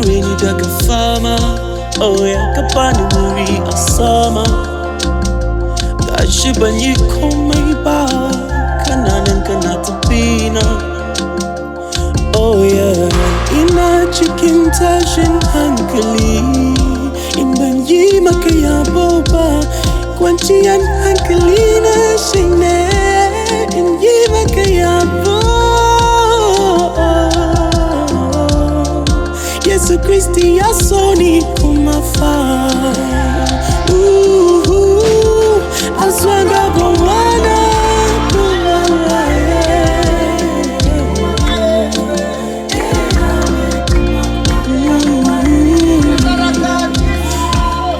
Sureni daga fama. Oh yeah, kapani wuri asama. Gashi ban yi komai ba, kananan kana tafina. Oh yeah, ina cikin tashin hankali. In ban yi maka yabo ba, kwanciyar hankali na shine in yi maka yabo. Yesu Kristi ya so ni kuma fa. Aswanga bwana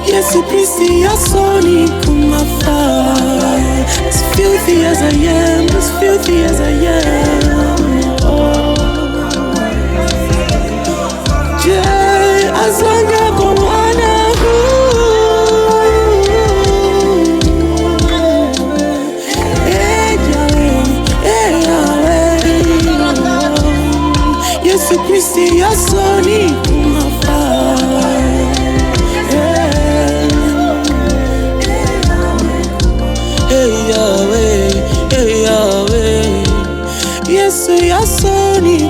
Yesu Kristi ya so ni kuma fa. As filthy as I am, as filthy as I am. Oh. Azanga bwana Yesu Kristi ya so ni kuma fa. Hey Yahweh, Yesu ya so ni